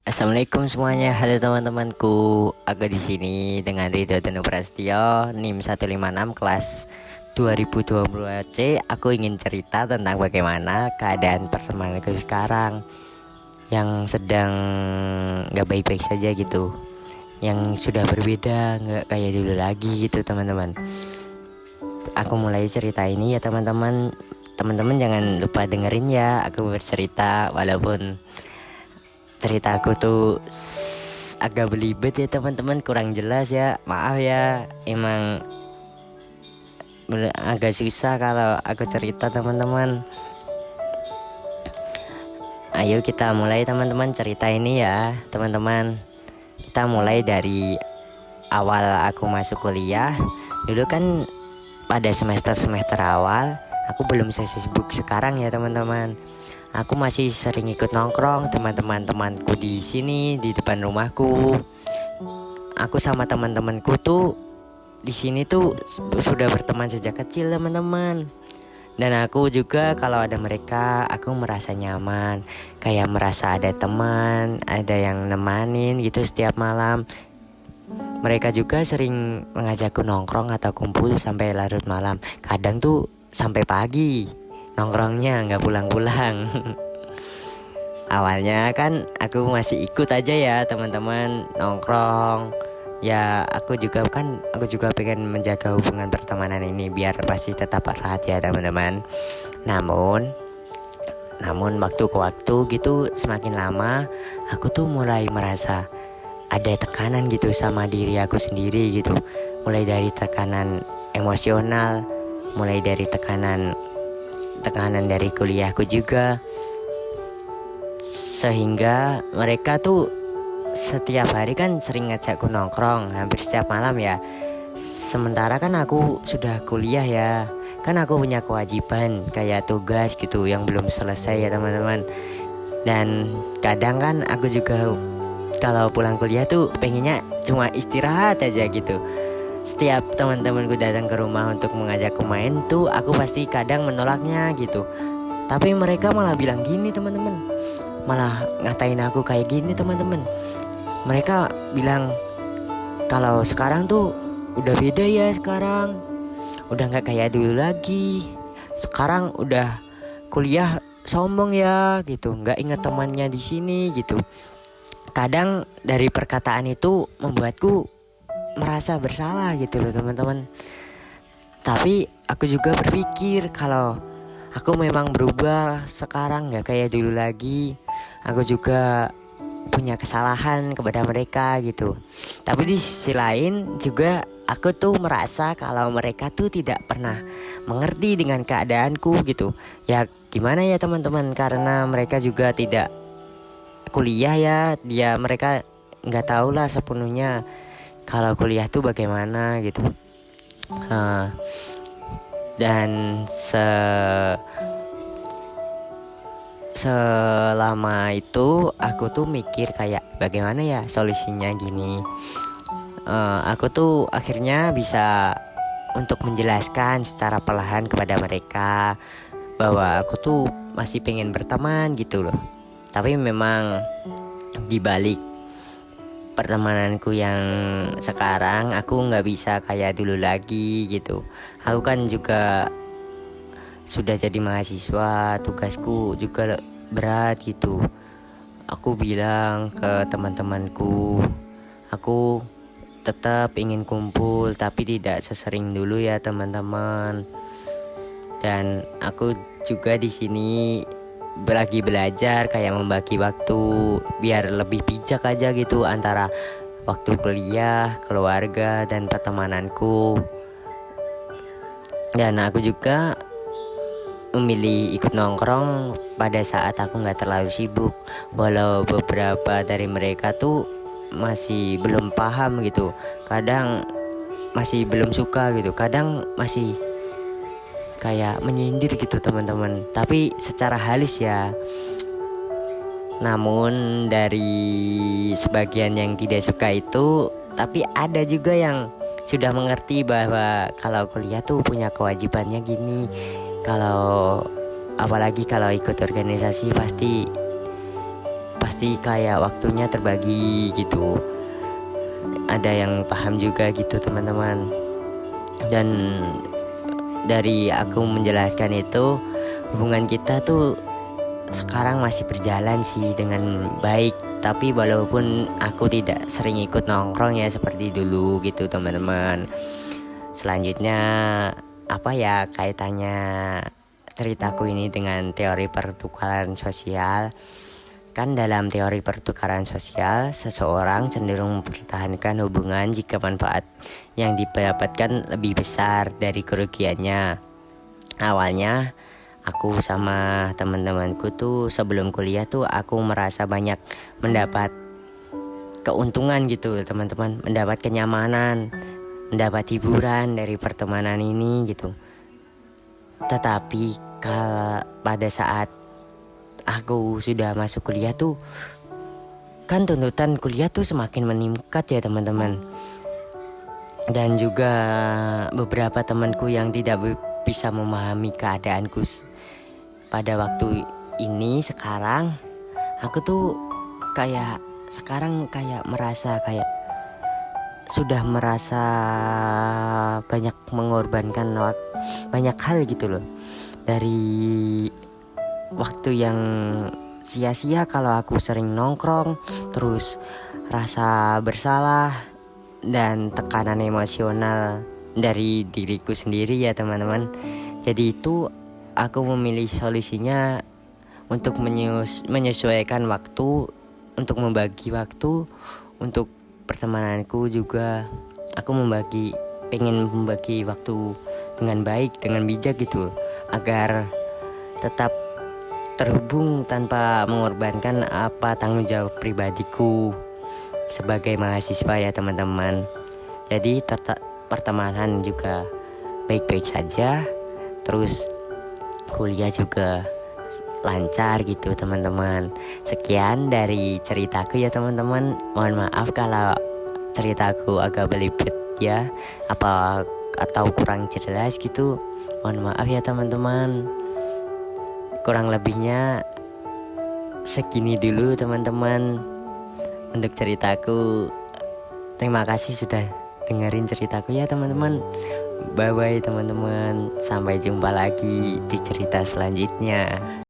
Assalamualaikum semuanya, halo teman-temanku. Aku di sini dengan Ridho Danu Prasetyo, NIM 156 kelas 2020 C. Aku ingin cerita tentang bagaimana keadaan pertemananku sekarang yang sedang gak baik-baik saja gitu, yang sudah berbeda, gak kayak dulu lagi gitu teman-teman. Aku mulai cerita ini ya teman-teman. Teman-teman jangan lupa dengerin ya aku bercerita, walaupun cerita aku tuh agak belibet ya teman-teman, kurang jelas ya, maaf ya, emang agak susah kalau aku cerita teman-teman. Ayo kita mulai teman-teman cerita ini ya teman-teman. Kita mulai dari awal aku masuk kuliah. Dulu kan pada semester awal aku belum sesibuk sekarang ya teman-teman. Aku masih sering ikut nongkrong temanku di sini di depan rumahku. Aku sama teman-temanku tuh di sini tuh sudah berteman sejak kecil teman-teman. Dan aku juga kalau ada mereka aku merasa nyaman, kayak merasa ada teman, ada yang nemanin gitu setiap malam. Mereka juga sering mengajakku nongkrong atau kumpul sampai larut malam. Kadang tuh sampai pagi nongkrongnya nggak pulang-pulang. Awalnya kan aku masih ikut aja ya teman-teman nongkrong. Ya aku juga pengen menjaga hubungan pertemanan ini biar masih tetap erat ya teman-teman. Namun waktu ke waktu gitu semakin lama aku tuh mulai merasa ada tekanan gitu sama diri aku sendiri gitu. Mulai dari tekanan emosional, mulai dari tekanan dari kuliahku juga, sehingga mereka tuh setiap hari kan sering ngajakku nongkrong hampir setiap malam ya. Sementara kan aku sudah kuliah ya, kan aku punya kewajiban kayak tugas gitu yang belum selesai ya teman-teman. Dan kadang kan aku juga kalau pulang kuliah tuh pengennya cuma istirahat aja gitu. Setiap teman-temanku datang ke rumah untuk mengajakku main tuh aku pasti kadang menolaknya gitu. Tapi mereka malah bilang gini teman-teman, malah ngatain aku kayak gini teman-teman. Mereka bilang kalau sekarang tuh udah beda ya, sekarang udah nggak kayak dulu lagi. Sekarang udah kuliah sombong ya gitu, nggak ingat temannya di sini gitu. Kadang dari perkataan itu membuatku merasa bersalah gitu loh teman-teman. Tapi aku juga berpikir kalau aku memang berubah sekarang, gak kayak dulu lagi. Aku juga punya kesalahan kepada mereka gitu. Tapi di sisi lain juga aku tuh merasa kalau mereka tuh tidak pernah mengerti dengan keadaanku gitu. Ya gimana ya teman-teman, karena mereka juga tidak kuliah ya, mereka gak tahu lah sepenuhnya kalau kuliah tuh bagaimana gitu. Dan selama itu aku tuh mikir kayak bagaimana ya solusinya gini. Aku tuh akhirnya bisa untuk menjelaskan secara perlahan kepada mereka bahwa aku tuh masih pengen berteman gitu loh. Tapi memang dibalik pertemananku yang sekarang aku nggak bisa kayak dulu lagi gitu. Aku kan juga sudah jadi mahasiswa, tugasku juga berat gitu. Aku bilang ke teman-temanku, aku tetap ingin kumpul tapi tidak sesering dulu ya teman-teman. Dan aku juga di sini lagi belajar kayak membagi waktu biar lebih bijak aja gitu antara waktu kuliah, keluarga, dan pertemananku. Dan aku juga memilih ikut nongkrong pada saat aku gak terlalu sibuk. Walau beberapa dari mereka tuh masih belum paham gitu, kadang masih belum suka gitu, kadang masih kayak menyindir gitu teman-teman, tapi secara halus ya. Namun dari sebagian yang tidak suka itu, tapi ada juga yang sudah mengerti bahwa kalau kuliah tuh punya kewajibannya gini. Kalau apalagi kalau ikut organisasi pasti pasti kayak waktunya terbagi gitu. Ada yang paham juga gitu teman-teman. Dan dari aku menjelaskan itu, hubungan kita tuh sekarang masih berjalan sih dengan baik. Tapi walaupun aku tidak sering ikut nongkrong ya seperti dulu gitu teman-teman. Selanjutnya apa ya kaitannya ceritaku ini dengan teori pertukaran sosial? Kan dalam teori pertukaran sosial, seseorang cenderung mempertahankan hubungan jika manfaat yang didapatkan lebih besar dari kerugiannya. Awalnya aku sama teman-temanku tuh sebelum kuliah tuh aku merasa banyak mendapat keuntungan gitu teman-teman, mendapat kenyamanan, mendapat hiburan dari pertemanan ini gitu. Tetapi pada saat aku sudah masuk kuliah tuh, kan tuntutan kuliah tuh semakin meningkat ya teman-teman. Dan juga beberapa temanku yang tidak bisa memahami keadaanku pada waktu ini sekarang, aku tuh sekarang merasa sudah merasa banyak mengorbankan banyak hal gitu loh. Dari waktu yang sia-sia kalau aku sering nongkrong, terus rasa bersalah dan tekanan emosional dari diriku sendiri ya teman-teman. Jadi itu aku memilih solusinya untuk menyesuaikan waktu, untuk membagi waktu untuk pertemananku juga. Aku pengen membagi waktu dengan baik, dengan bijak gitu, agar tetap terhubung tanpa mengorbankan tanggung jawab pribadiku sebagai mahasiswa ya teman-teman. Jadi pertemanan juga baik-baik saja, terus kuliah juga lancar gitu teman-teman. Sekian dari ceritaku ya teman-teman. Mohon maaf kalau ceritaku agak belibet ya, atau kurang jelas gitu. Mohon maaf ya teman-teman. Kurang lebihnya segini dulu teman-teman untuk ceritaku. Terima kasih sudah dengerin ceritaku ya teman-teman. Bye bye teman-teman. Sampai jumpa lagi di cerita selanjutnya.